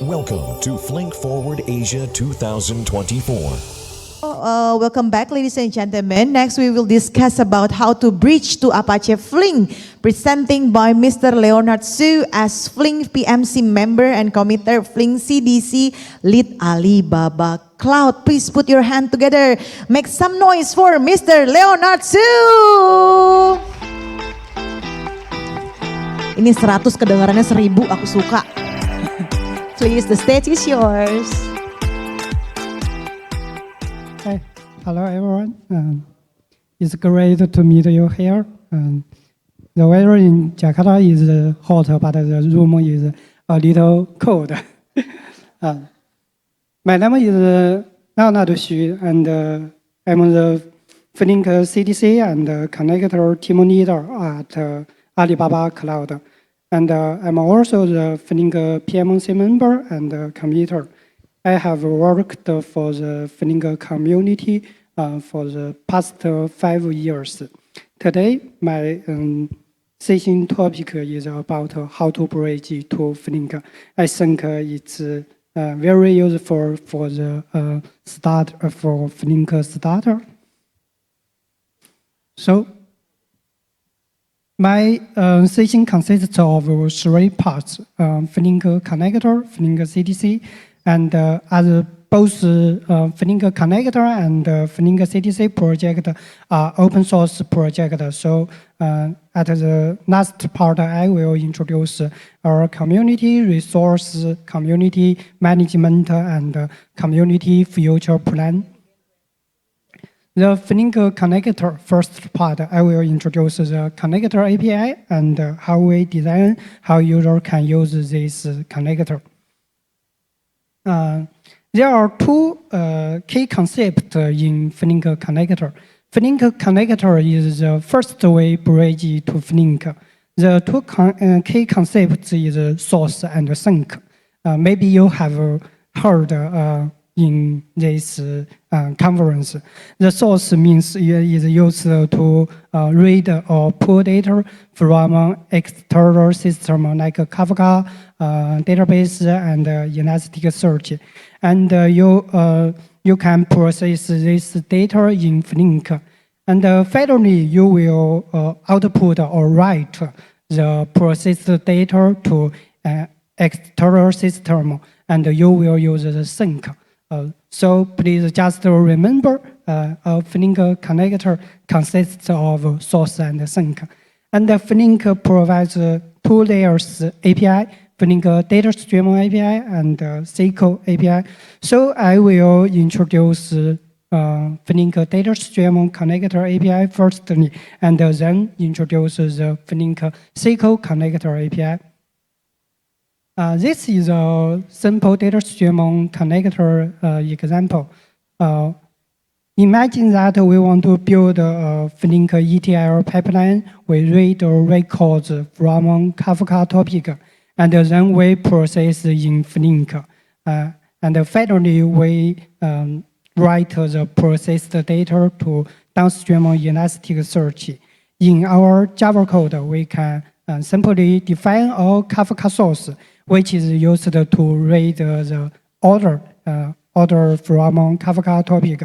Welcome to Flink Forward Asia 2024. Welcome back, ladies and gentlemen. Next, we will discuss about how to bridge to Apache Flink, presenting by Mr. Leonard Xu as Flink PMC member and committer Flink CDC lead Alibaba Cloud. Please put your hand together. Make some noise for Mr. Leonard Xu. Ini 100 kedengarannya 1000, aku suka. Please, the stage is yours. Hi, hello everyone. It's great to meet you here. The weather in Jakarta is hot, but the room is a little cold. My name is Leonard Xu, and I'm the Flink CDC and connector team leader at Alibaba Cloud. And I'm also the Flink PMC member and committer. I have worked for the Flink community for the past 5 years. Today, my session topic is about how to bridge to Flink. I think it's very useful for the for Flink starter. So, my session consists of 3 parts: Flink connector, Flink CDC, and as both Flink connector and Flink CDC project are open source project. So at the last part, I will introduce our community resource, community management, and community future plan. The Flink connector first part, I will introduce the connector API and how we design, how user can use this connector. There are 2 key concepts in Flink connector. Flink connector is the first way bridge to Flink. The 2 key concepts is source and sink. Maybe you have heard in this conference. The source means it is used to read or pull data from external system like Kafka, database, and Elasticsearch. And you can process this data in Flink. And finally, you will output or write the processed data to external system, and you will use the sink. So please just remember, a Flink connector consists of source and sink. And the Flink provides 2 layers API, Flink data stream API and SQL API. So I will introduce Flink data stream connector API firstly, and then introduce the Flink SQL connector API. This is a simple data stream connector example. Imagine that we want to build a Flink ETL pipeline. We read records from Kafka topic, and then we process in Flink. And finally, we write the processed data to downstream Elasticsearch. In our Java code, we can simply define a Kafka source, which is used to read the order from Kafka topic.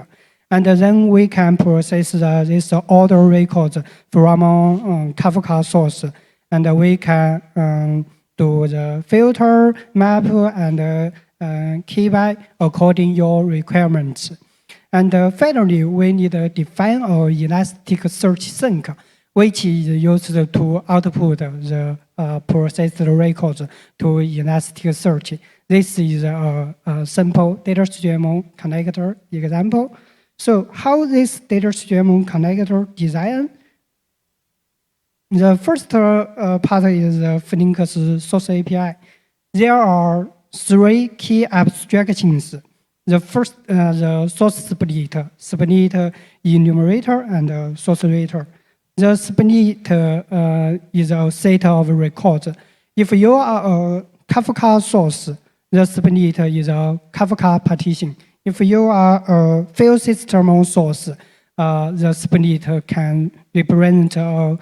And then we can process this order records from Kafka source. And we can do the filter, map, and key by according your requirements. And finally, we need to define our Elasticsearch sink, which is used to output the processed records to Elasticsearch. This is a simple data stream connector example. So how this data stream connector design? The first part is Flink's source API. There are 3 key abstractions. The first, the source split enumerator, and source rater. The split is a set of records. If you are a Kafka source, the split is a Kafka partition. If you are a file system source, the split can represent a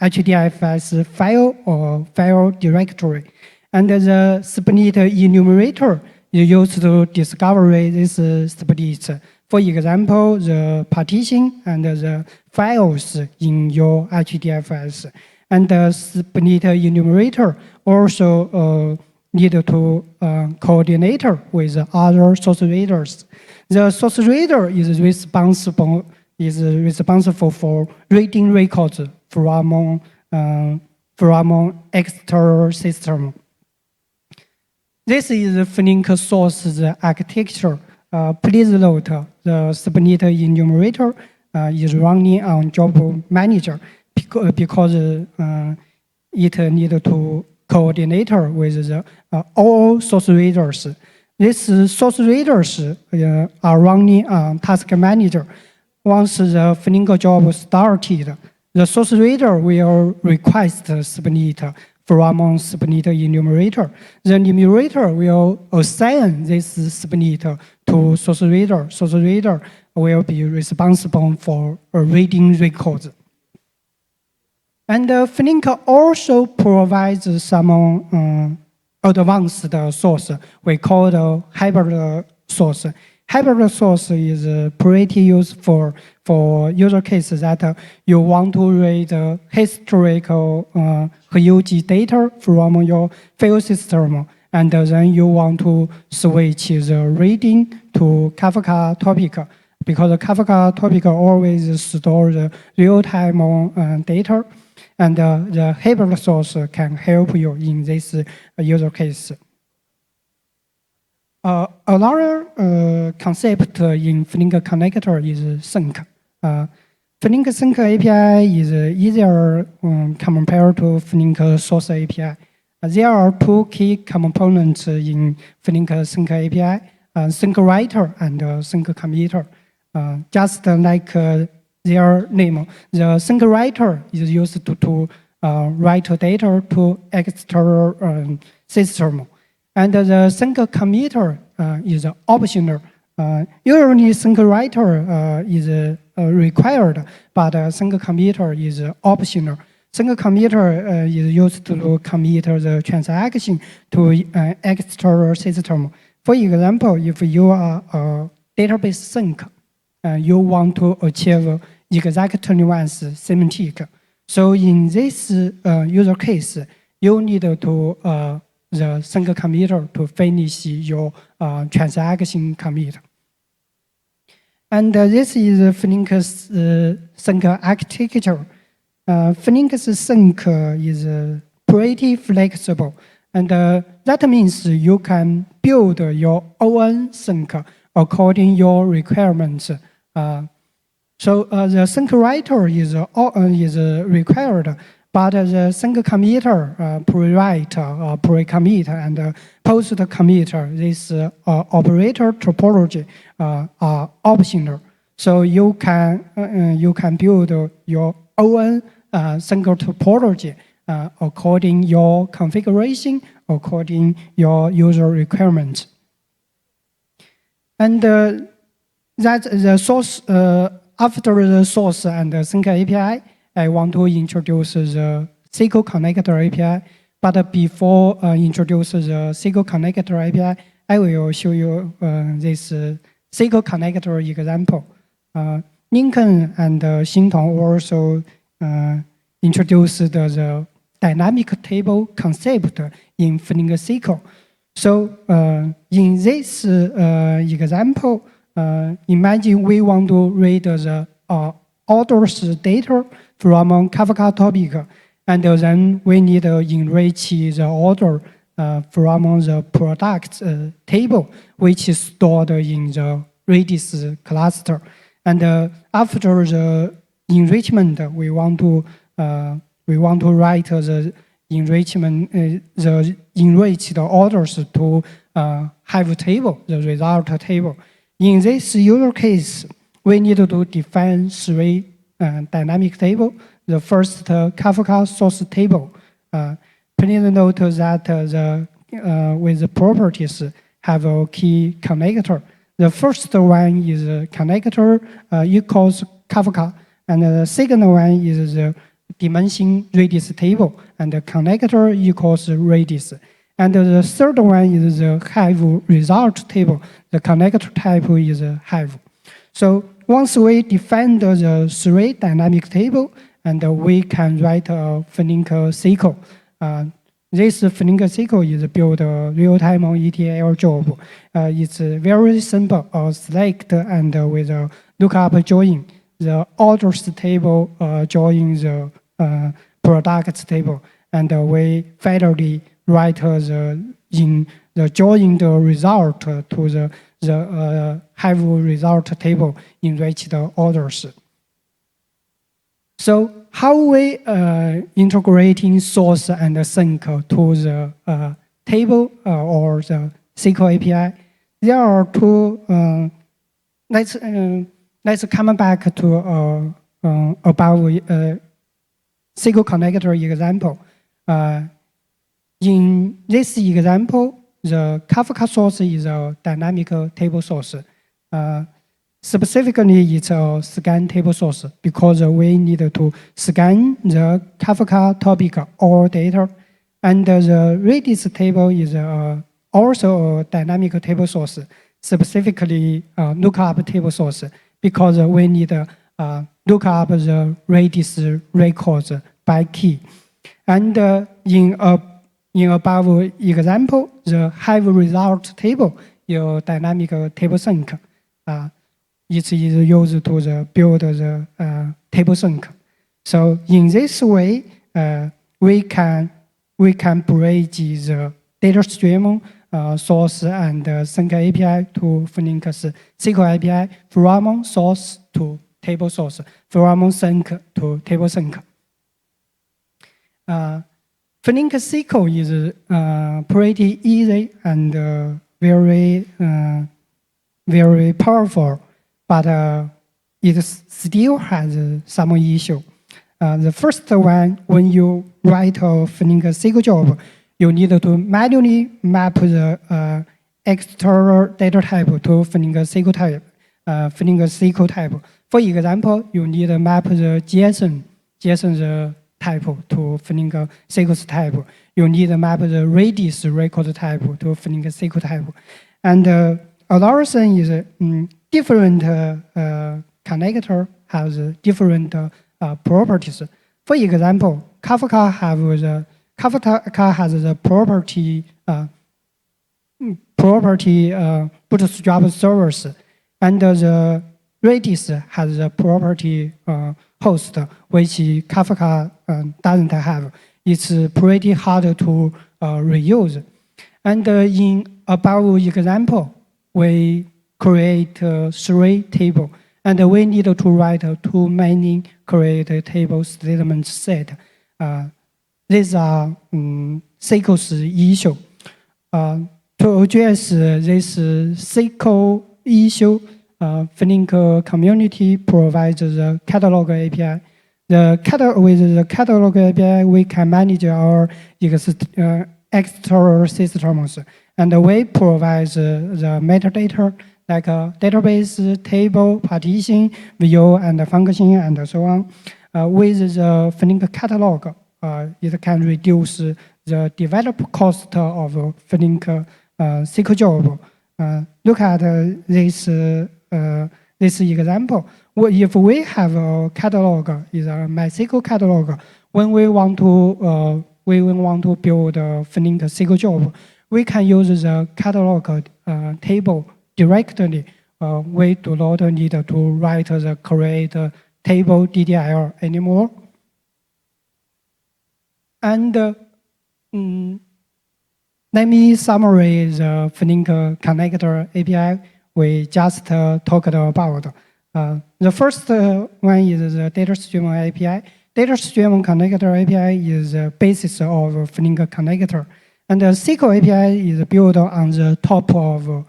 HDFS file or file directory. And the split enumerator is used to discover this split. For example, the partition and the files in your HDFS. And the split enumerator also need to coordinate with other source readers. The source reader is responsible for reading records from external system. This is Flink source architecture. Please note the split enumerator is running on job manager because it needs to coordinate with the, all source readers. These source readers are running on task manager. Once the Flink job started, the source reader will request split from split enumerator. The enumerator will assign this split to source reader. Source reader will be responsible for reading records. And Flink also provides some advanced source. We call the hybrid source. Hybrid source is pretty useful for user cases that you want to read historical huge data from your file system, and then you want to switch the reading to Kafka topic, because Kafka topic always stores the real-time data, and the hybrid source can help you in this user case. Another concept in Flink connector is sync. Flink sync API is easier compared to Flink source API. There are two key components in Flink sync API, sync writer and sync committer. Just like their name, the sync writer is used to write data to external system. And the sync committer is optional. Usually sync writer is required, but sync committer is optional. Sync committer is used to commit the transaction to external system. For example, if you are a database sync, you want to achieve exact nuance semantic. So in this user case, you need to the sync committer to finish your transaction commit. And this is Flink's sync architecture. Flink's sync is pretty flexible, and that means you can build your own sync according to your requirements. So the sync writer is required, but the sync committer, pre-write, pre-commit, and post-commit, this operator topology are optional. So you can build your own sync topology according your configuration, according your user requirements. And that the source after the source and the sync API, I want to introduce the SQL connector API. But before introduce the SQL connector API, I will show you this SQL connector example. Lincoln and Xintong also introduced the dynamic table concept in Flink SQL. So in this example, imagine we want to read the orders data from Kafka topic, and then we need to enrich the order from the product table, which is stored in the Redis cluster. And after the enrichment, we want to write the enrichment, the enriched orders to Hive table, the result table. In this user case, we need to define three dynamic tables. The first, Kafka source table. Please note that with the properties have a key connector. The first one is connector equals Kafka, and the second one is the dimension Redis table, and the connector equals Redis. And the third one is the Hive result table. The connector type is Hive. So once we define the three dynamic table, and we can write a Flink SQL. This Flink SQL is built real-time on ETL job. It's very simple, select and with a lookup join. The orders table join the products table, and we finally write the join the result to the Hive result table enriched orders. So how we integrating source and sink to the table or the SQL API? There are two. Let's come back to above SQL connector example. In this example, the Kafka source is a dynamic table source. Specifically, it's a scan table source because we need to scan the Kafka topic or data. And the Redis table is also a dynamic table source, specifically lookup table source, because we need to look up the Redis records by key. And in above example, the Hive result table is dynamic table sync. It is used to build the table sync. So in this way, we can bridge the data stream source and sync API to Flink's SQL API from source to table source, from sync to table sync. Flink SQL is pretty easy and very powerful, but it still has some issue. The first one, when you write a Flink SQL job, you need to manually map the external data type to Flink SQL type. For example, you need to map the JSON type to Flink SQL type. You need to map the Redis record type to Flink SQL type. And another thing is different connector has different properties. For example, Kafka has the property bootstrap servers, and the Redis has the property host, which Kafka doesn't have. It's pretty hard to reuse. And in above example, we create three tables, and we need to write too many create table statement set. These are SQL's issue. To address this SQL issue, Flink community provides the catalog API. With the catalog API, we can manage our external systems, and we provide the metadata like a database, table, partition, view, and function, and so on. With the Flink catalog, it can reduce the develop cost of Flink SQL job. Look at this example. If we have a catalog, is a MySQL catalog, when we want to build a Flink SQL job, we can use the catalog table directly. We do not need to write the create table DDL anymore. And let me summarize the Flink connector API we just talked about. The first one is the data stream API. Data stream connector API is the basis of Flink connector. And the SQL API is built on the top of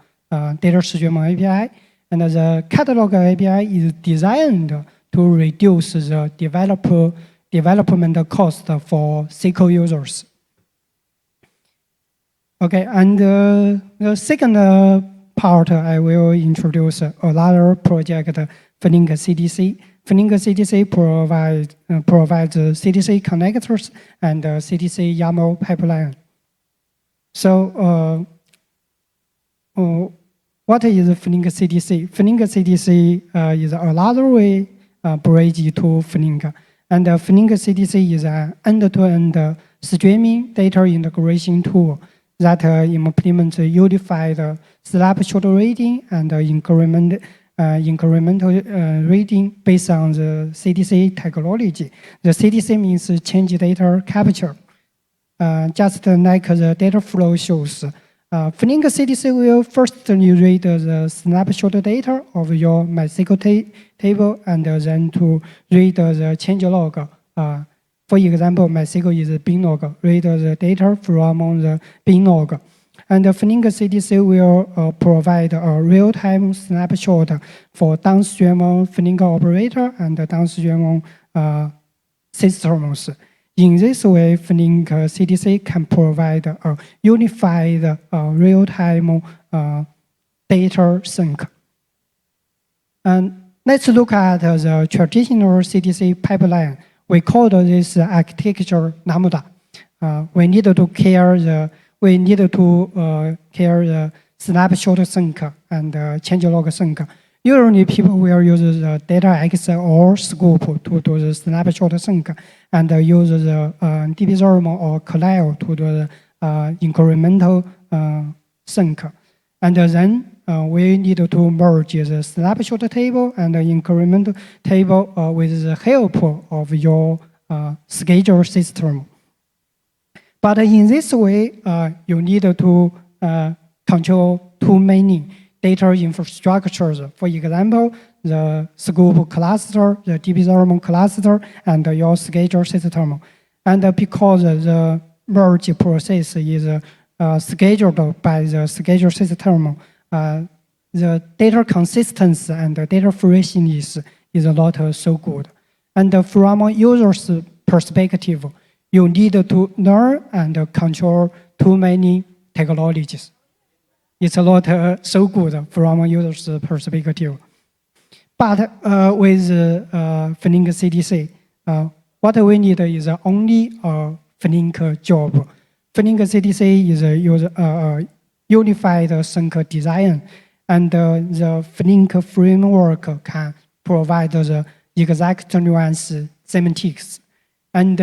data stream API. And the catalog API is designed to reduce the development cost for SQL users. Okay, and the second part, I will introduce another project, Flink CDC. Flink CDC provides CDC connectors and CDC YAML pipeline. So what is Flink CDC? Flink CDC is another way bridge to Flink. And Flink CDC is an end-to-end streaming data integration tool that implements unified snapshot rating and incremental rating based on the CDC technology. The CDC means change data capture. Just like the data flow shows, Flink CDC will firstly read the snapshot data of your MySQL table and then to read the change log. For example, MySQL is bin log, read the data from the bin log. And Flink CDC will provide a real-time snapshot for downstream Flink operator and downstream systems. In this way, Flink CDC can provide a unified real-time data sync. And let's look at the traditional CDC pipeline. We call this architecture lambda. We need to carry the snapshot sync and changelog sync. Usually, people will use the data access or scoop to do the snapshot sync, and use the DB or Cloud to do the incremental sync. And then we need to merge the snapshot table and the incremental table with the help of your schedule system. But in this way, you need to control too many data infrastructures. For example, the scoop cluster, the DB cluster, and your schedule system. And because the merge process is scheduled by the schedule system, the data consistency and the data freshness is not so good. And from a user's perspective, you need to learn and control too many technologies. It's not so good from a user's perspective. But with Flink CDC, what we need is only a Flink job. Flink CDC is a unified sync design, and the Flink framework can provide the exact nuance semantics. And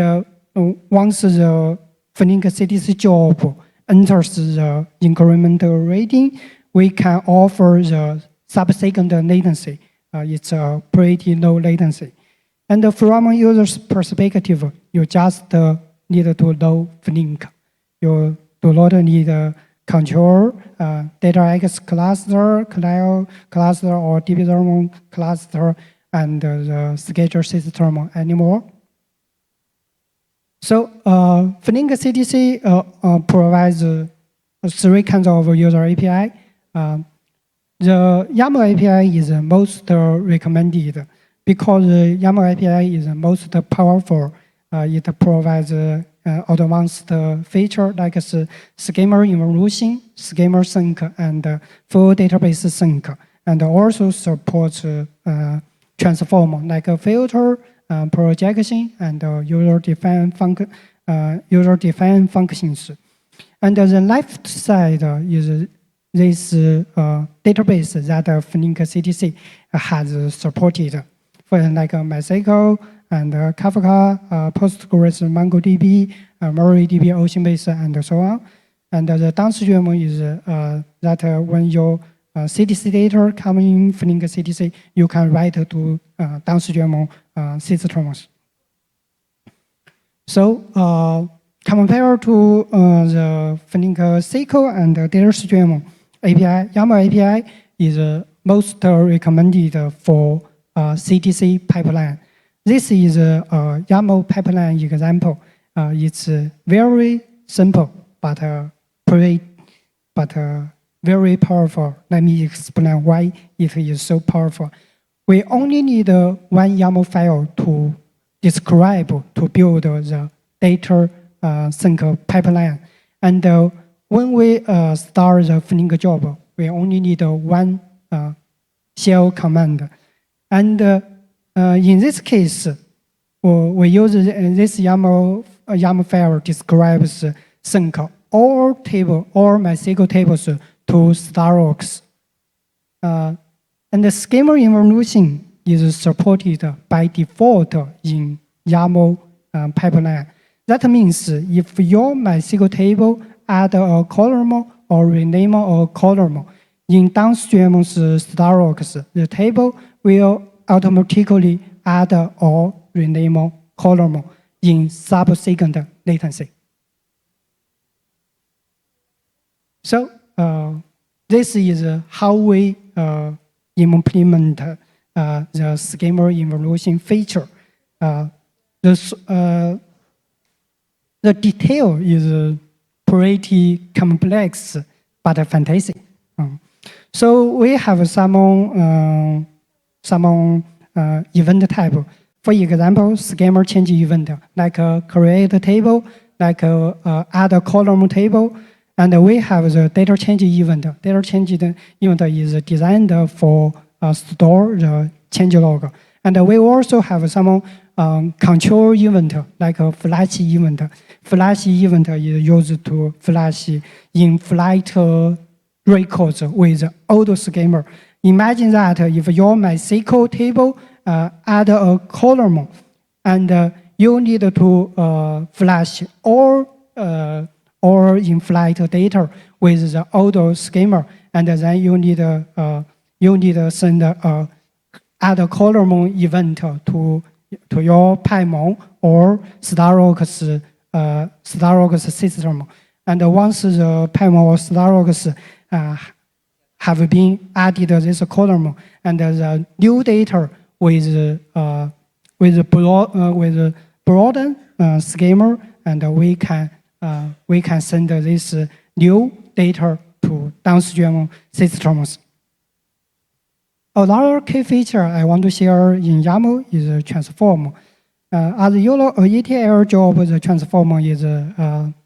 once the Flink CDC job enters the incremental rating, we can offer the sub-second latency. It's a pretty low latency. And from a user's perspective, you just need to know Flink. You do not need control data access cluster, Cloud cluster, or DB cluster, and the schedule system anymore. So Flink CDC provides three kinds of user API. The YAML API is most recommended because the YAML API is most powerful. It provides advanced feature like schema evolution, schema sync, and full database sync, and also supports transform like a filter, projection, and user-defined functions. And the left side is this database that Flink CDC has supported, for like MySQL and Kafka, Postgres, MongoDB, MariaDB, OceanBase, and so on. And the downstream is that when your CDC data come in Flink CDC, you can write to downstream systems. So compared to the Flink SQL and data stream API, YAML API is most recommended for CDC pipeline. This is a YAML pipeline example. It's very simple, but very powerful. Let me explain why it is so powerful. We only need one YAML file to describe, to build the data sync pipeline. And when we start the Flink job, we only need one shell command. And in this case, we use this YAML file describes sync all MySQL tables to Starox. And the schema evolution is supported by default in YAML pipeline. That means if your MySQL table add a column or rename a column in downstream Starox, the table will automatically add or rename a column in sub-second latency. So this is how we implement the schema evolution feature. The detail is pretty complex but fantastic. So we have some event type. For example, schema change event, like a create table, like a add a column table, and we have the data change event. Data change event is designed for store the change log. And we also have some control event, like a flash event. Flash event is used to flash in-flight records with old schema. Imagine that if your MySQL table add a column, and you need to flash all in-flight data with the old schema, and then you need to send add a column event to your Pymon or Starox system. And once the Pymon or Starox have been added this column, and the new data with broaden schema, and we can send this new data to downstream systems. Another key feature I want to share in YAML is transform. As you know, a ETL job, the transform is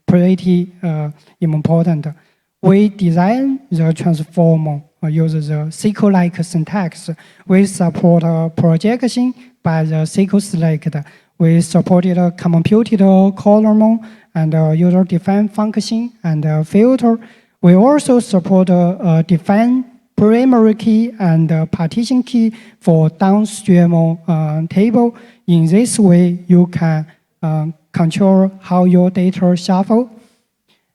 pretty important. We design the transform use the SQL-like syntax. We support projection by the SQL select. We supported computed column and user-defined function and filter. We also support define primary key and partition key for downstream table. In this way, you can control how your data shuffle.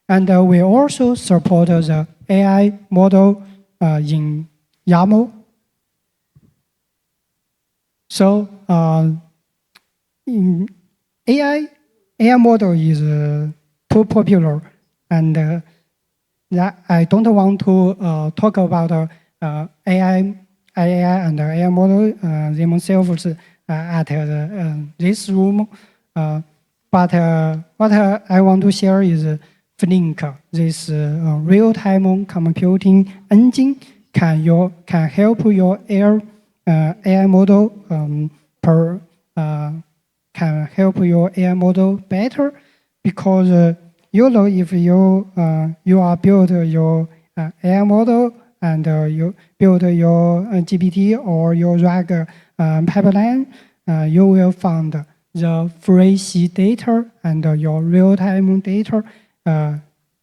And we also support the AI model in YAML. So in AI model is too popular, and that I don't want to talk about AI and AI model themselves at this room. But what I want to share is Flink, this real-time computing engine can help your AI model can help your AI model better, because if you are build your AI model and you build your GPT or your RAG pipeline, you will find the fresh data and your real-time data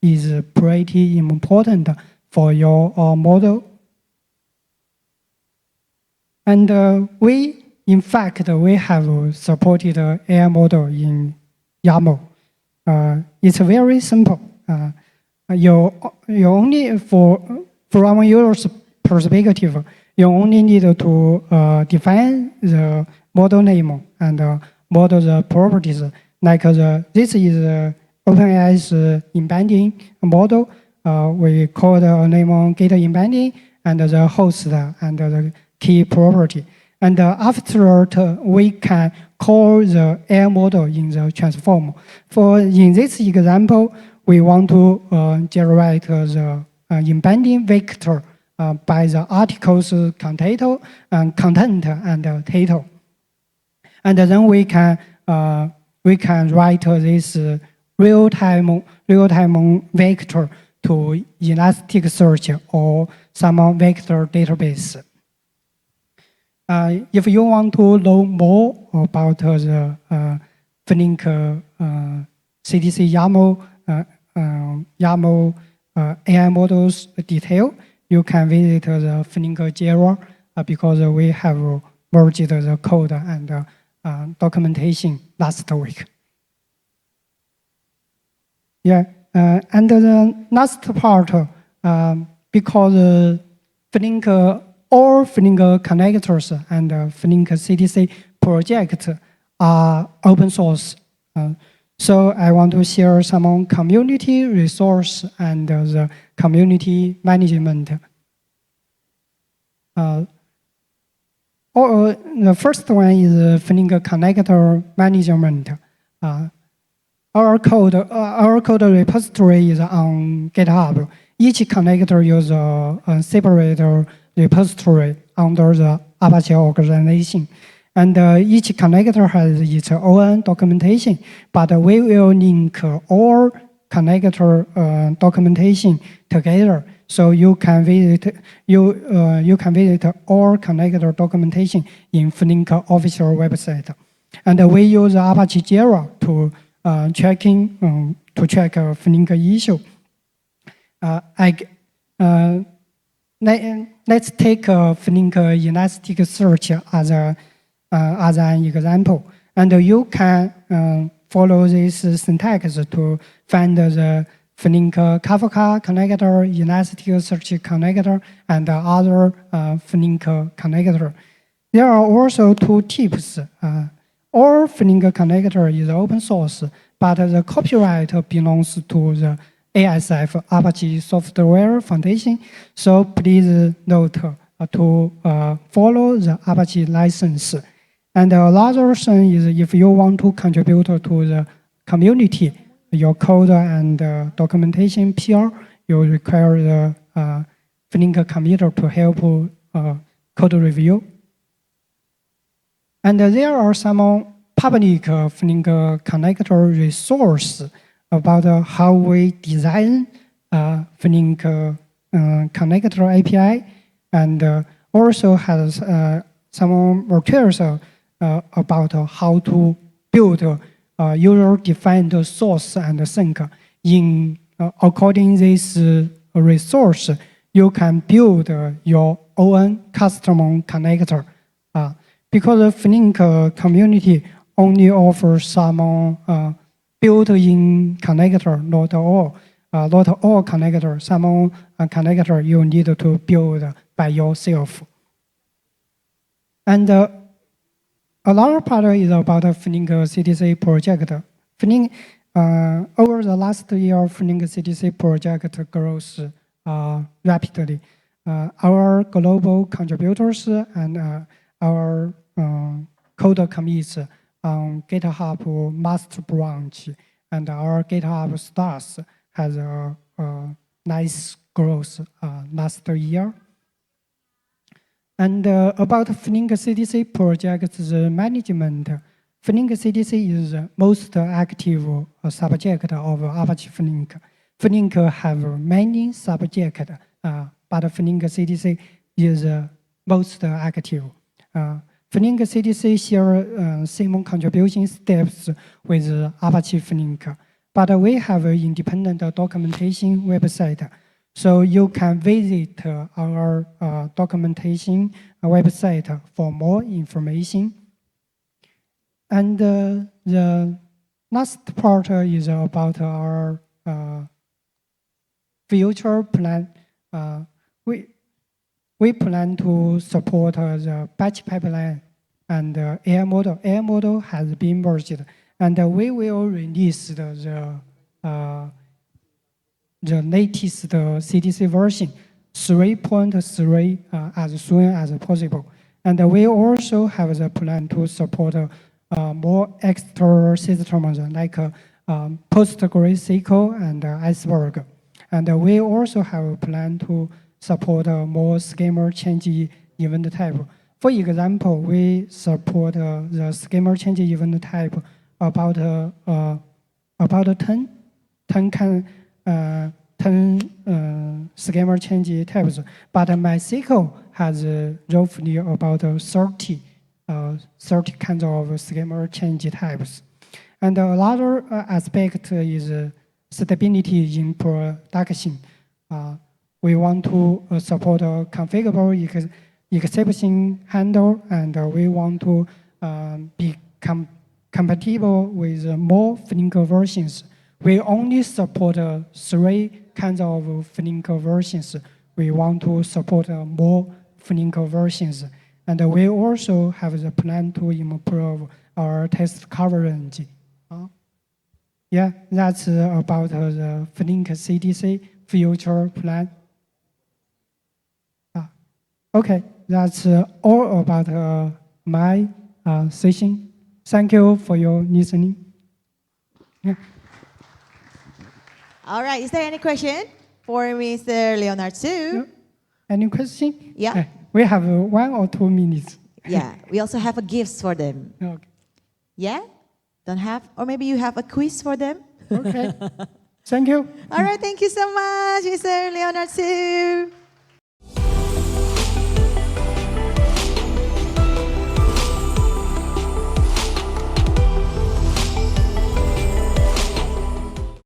is pretty important for your model. And in fact, we have supported AI model in YAML. It's very simple. You only from user's perspective, you only need to define the model name and model the properties. Like this is OpenAI's embedding model. We call the name get embedding and the host and the key property. And after we can call the AI model in the transform. In this example, we want to generate the embedding vector by the articles content and title. And then we can write this real-time vector to Elasticsearch or some vector database. If you want to know more about the Flink CDC YAML YAML AI models detail, you can visit the Flink Jira because we have merged the code and documentation last week. Yeah, and the last part, because Flink, all Flink connectors and Flink CDC project are open source. So I want to share some community resource and the community management. The first one is Flink connector management. Our code repository is on GitHub. Each connector uses a separate repository under the Apache organization. And each connector has its own documentation, but we will link all connector documentation together, so you can visit all connector documentation in Flink official website. And we use Apache Jira to check Flink issue. Let's take Flink Elasticsearch as an example, and you can follow this syntax to find the Flink Kafka connector, Elasticsearch connector, and other Flink connector. There are also two tips. All Flink connector is open source, but the copyright belongs to the ASF, Apache Software Foundation. So please note to follow the Apache license. And another thing is, if you want to contribute to the community, your code and documentation PR, you require the Flink committer to help code review. And there are some public Flink connector resource about how we design Flink connector API, and also has some materials about how to build user-defined source and sink. According to this resource, you can build your own custom connector. Because the Flink community only offers some built-in connector, not all connector. Some connector you need to build by yourself. And another part is about the Flink CDC project. Flink, over the last year, Flink CDC project grows rapidly. Our global contributors and our code commits on GitHub master branch and our GitHub stars has a nice growth last year. And about Flink CDC project's management, Flink CDC is the most active subject of Apache Flink. Flink have many subjects, but Flink CDC is most active. Flink CDC share same contribution steps with Apache Flink, but we have an independent documentation website. So you can visit our documentation website for more information. And the last part is about our future plan. We plan to support the batch pipeline and AI model. AI model has been merged, and we will release the latest CDC version 3.3 as soon as possible. And we also have the plan to support more extra systems like PostgreSQL and Iceberg. And we also have a plan to support more schema change event type. For example, we support the schema change event type about 10 schema change types, but MySQL has roughly about 30 kinds of schema change types. And another aspect is stability in production. We want to support a configurable exception handle, and we want to be compatible with more Flink versions. We only support 3 kinds of Flink versions. We want to support more Flink versions. And we also have the plan to improve our test coverage. Yeah, that's about the Flink CDC future plan. Okay, that's all about my session. Thank you for your listening. Yeah. All right, is there any question for Mr. Leonard Xu? Any question? Yeah. We have 1 or 2 minutes. Yeah, we also have a gifts for them. Okay. Yeah? Don't have? Or maybe you have a quiz for them? Okay. Thank you. All right, thank you so much, Mr. Leonard Xu.